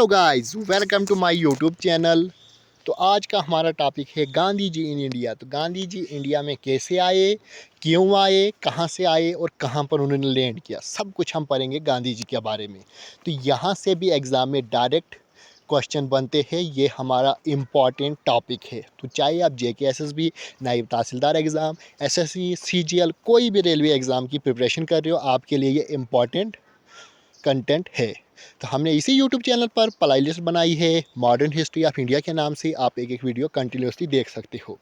Hello guys, welcome to my YouTube channel. तो आज का हमारा टॉपिक है गांधी जी इन इंडिया। तो गांधी जी इंडिया में कैसे आए, क्यों आए, कहां से आए और कहां पर उन्होंने लैंड किया, सब कुछ हम पढ़ेंगे गांधी जी के बारे में। तो यहां से भी एग्ज़ाम में डायरेक्ट क्वेश्चन बनते हैं, ये हमारा इम्पॉर्टेंट टॉपिक है। तो चाहे आप JK SSB, नायब तहसीलदार एग्ज़ाम, SSC, CGL, कोई भी रेलवे एग्ज़ाम की प्रिपरेशन कर रहे हो, आपके लिए ये इम्पॉर्टेंट कंटेंट है। तो हमने इसी यूट्यूब चैनल पर प्ले लिस्ट बनाई है मॉडर्न हिस्ट्री ऑफ इंडिया के नाम से, आप एक एक वीडियो कंटिन्यूसली देख सकते हो।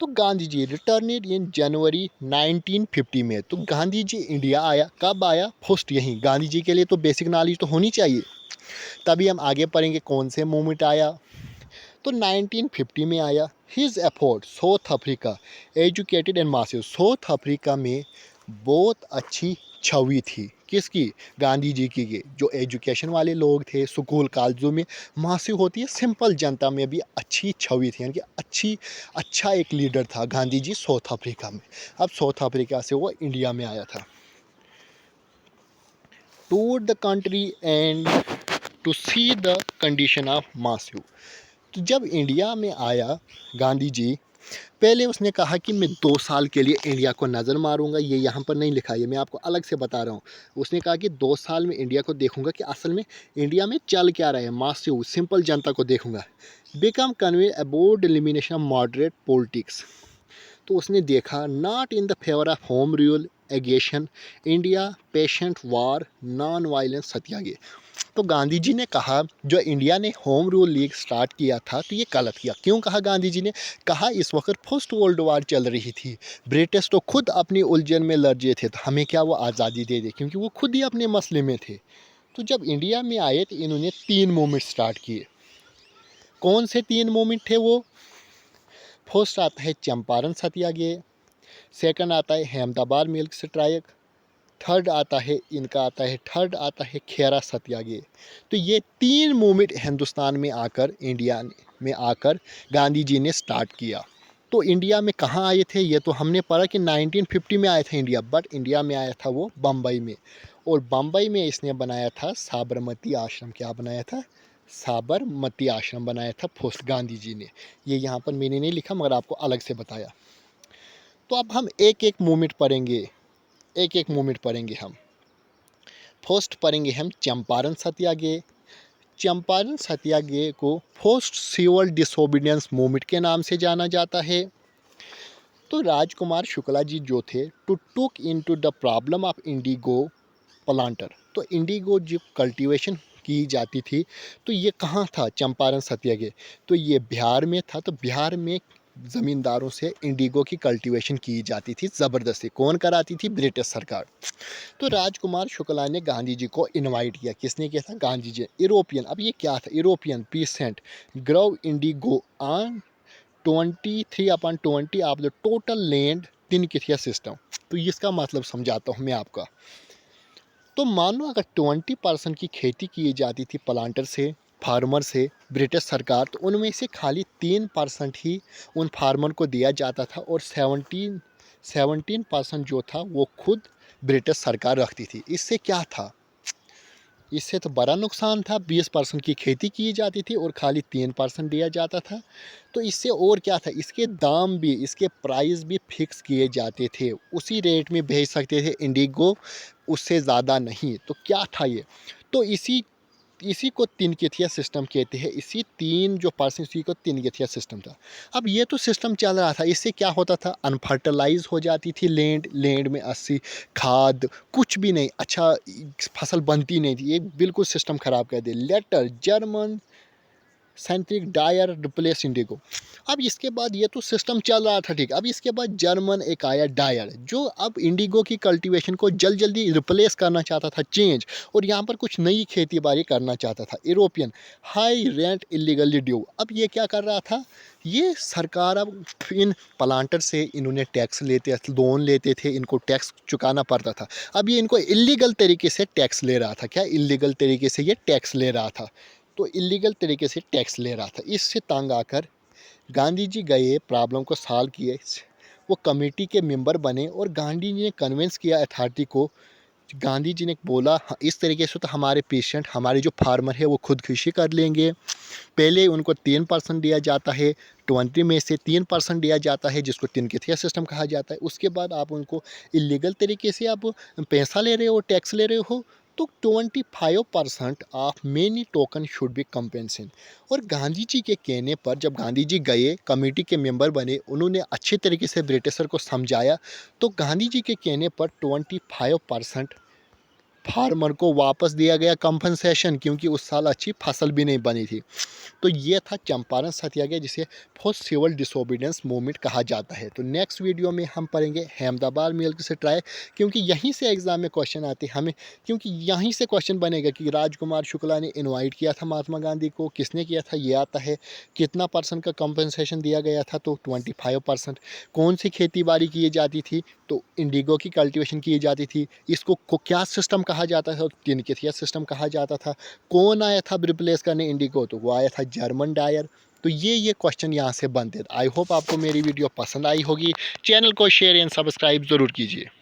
तो गांधी जी रिटर्नेड इन जनवरी 1950 में। तो गांधी जी इंडिया आया, कब आया? फर्स्ट यहीं गांधी जी के लिए तो बेसिक नॉलेज तो होनी चाहिए, तभी हम आगे पढ़ेंगे कौन से मूवमेंट आया। तो 1950 में आया। His effort south Africa educated and massive. South Africa में बहुत अच्छी छवि थी किसकी? गांधी जी की। जो एजुकेशन वाले लोग थे स्कूल कॉलेजों में, मासिव होती है सिंपल जनता में भी अच्छी छवि थी, यानी कि अच्छा एक लीडर था गांधी जी साउथ अफ्रीका में। अब साउथ अफ्रीका से वो इंडिया में आया था। Tour the country and to see the condition of massive. तो जब इंडिया में आया गांधी जी, पहले उसने कहा कि मैं 2 साल के लिए इंडिया को नज़र मारूंगा। ये यहाँ पर नहीं लिखा है, मैं आपको अलग से बता रहा हूँ। उसने कहा कि 2 साल में इंडिया को देखूंगा कि असल में इंडिया में चल क्या रहा है, मासिव सिंपल जनता को देखूंगा। Become convey about elimination of moderate politics. तो उसने देखा not in the favour of home rule agitation India patient war non violence satyagraha. तो गांधी जी ने कहा जो इंडिया ने होम रूल लीग स्टार्ट किया था तो ये गलत किया। क्यों कहा गांधी जी ने? कहा इस वक्त फर्स्ट वर्ल्ड वार चल रही थी, ब्रिटिश तो खुद अपनी उलझन में लर्जे थे, तो हमें क्या वो आज़ादी दे दे, क्योंकि वो खुद ही अपने मसले में थे। तो जब इंडिया में आए तो इन्होंने 3 मूवमेंट स्टार्ट किए। कौन से 3 मूवमेंट थे वो? फर्स्ट आता है चंपारण सत्याग्रह, सेकंड आता है अहमदाबाद मिल्क स्ट्राइक, थर्ड आता है खेरा सत्याग्रह। तो ये 3 मूवमेंट हिंदुस्तान में आकर, इंडिया में आकर गांधी जी ने स्टार्ट किया। तो इंडिया में कहाँ आए थे? ये तो हमने पढ़ा कि 1950 में आया था इंडिया, बट इंडिया में आया था वो बम्बई में। और बम्बई में इसने बनाया था साबरमती आश्रम। क्या बनाया था? साबरमती आश्रम बनाया था फर्स्ट गांधी जी ने। ये यहाँ पर मैंने नहीं लिखा मगर आपको अलग से बताया। तो अब हम एक एक मूवमेंट पढ़ेंगे, एक एक मूवमेंट पढ़ेंगे हम। फर्स्ट पढ़ेंगे हम चंपारण सत्याग्रह। चंपारण सत्याग्रह को फर्स्ट सिविल डिसोबीडियंस मूवमेंट के नाम से जाना जाता है। तो राजकुमार शुक्ला जी जो थे to took into the problem of indigo planter. तो इंडिगो जो कल्टीवेशन की जाती थी, तो ये कहाँ था? चंपारण सत्याग्रह। तो ये बिहार में था। तो बिहार में ज़मींदारों से इंडिगो की कल्टीवेशन की जाती थी ज़बरदस्ती। कौन कराती थी? ब्रिटिश सरकार। तो राजकुमार शुक्ला ने गांधी जी को इनवाइट किया। किसने किया था? गांधी जी। यूरोपियन, अब ये क्या था? European peasant grow indigo on 23/20 of the total land Tinkathia system. तो इसका मतलब समझाता हूँ मैं आपका। तो मान लो अगर 20% की खेती की जाती थी प्लांटर से, फार्मर से, ब्रिटिश सरकार, तो उनमें से खाली 3% ही उन फार्मर को दिया जाता था, और 17% जो था वो खुद ब्रिटिश सरकार रखती थी। इससे क्या था? इससे तो बड़ा नुकसान था। 20% की खेती की जाती थी और खाली 3% दिया जाता था। तो इससे और क्या था? इसके दाम भी, इसके प्राइस भी फिक्स किए जाते थे, उसी रेट में भेज सकते थे इंडिगो, उससे ज़्यादा नहीं। तो क्या था ये? तो इसी इसी को तिनकिथिया सिस्टम कहते हैं। इसी 3% इसी को तिनकिथिया सिस्टम था। अब ये तो सिस्टम चल रहा था, इससे क्या होता था? अनफर्टिलाइज हो जाती थी लैंड में 80 खाद कुछ भी नहीं, अच्छा फसल बनती नहीं थी। ये बिल्कुल सिस्टम ख़राब कर दिया। Letter German centric dire replace IndiGo. अब इसके बाद ये तो सिस्टम चल रहा था, ठीक। अब इसके बाद जर्मन एक आया डायर, जो अब इंडिगो की कल्टीवेशन को जल्दी रिप्लेस करना चाहता था, चेंज, और यहाँ पर कुछ नई खेती बाड़ी करना चाहता था। European high rent illegally due. अब ये क्या कर रहा था? ये सरकार अब इन प्लांटर से इन्होंने टैक्स लेते, लोन लेते थे, इनको टैक्स चुकाना पड़ता था। अब ये इनको इलीगल तरीके से टैक्स ले रहा था। क्या इलीगल तरीके से ये टैक्स ले रहा था? तो इलीगल तरीके से टैक्स ले रहा था। इससे तंग आकर गांधी जी गए, प्रॉब्लम को सॉल्व किए, वो कमेटी के मेंबर बने, और गांधी जी ने कन्विंस किया अथॉरिटी को गांधी जी ने बोला "हाँ, इस तरीके से तो हमारे पेशेंट, हमारे जो फार्मर है वो खुदकुशी कर लेंगे। पहले उनको 3% दिया जाता है, 20 में से 3% दिया जाता है जिसको तिनकिथिया सिस्टम कहा जाता है। उसके बाद आप उनको इलीगल तरीके से आप पैसा ले रहे हो, टैक्स ले रहे हो, तो 25% of many token should be compensation. और गांधी जी के कहने पर जब गांधी जी गए, कमेटी के मेंबर बने, उन्होंने अच्छे तरीके से ब्रिटिशर को समझाया, तो गांधी जी के कहने पर 25% फार्मर को वापस दिया गया कंपनसेशन, क्योंकि उस साल अच्छी फसल भी नहीं बनी थी। तो ये था चंपारण सत्याग्रह, जिसे फर्स्ट सिविल डिसोबीडियंस मूवमेंट कहा जाता है। तो नेक्स्ट वीडियो में हम पढ़ेंगे अहमदाबाद मिल्क से ट्राई, क्योंकि यहीं से एग्जाम में क्वेश्चन आते हैं हमें, क्योंकि यहीं से क्वेश्चन बनेगा कि राजकुमार शुक्ला ने इनवाइट किया था महात्मा गांधी को, किसने किया था ये आता है, कितना परसेंट का कंपनसेशन दिया गया था, तो 25%। कौन सी खेती बाड़ी की जाती थी, तो इंडिगो की कल्टीवेशन की जाती थी। इसको क्या सिस्टम कहा जाता था, तिनकिथिया सिस्टम कहा जाता था। कौन आया था रिप्लेस करने इंडिगो, तो वो आया था जर्मन डायर। तो ये क्वेश्चन यहाँ से बनते थे। आई होप आपको मेरी वीडियो पसंद आई होगी। चैनल को शेयर एंड सब्सक्राइब ज़रूर कीजिए।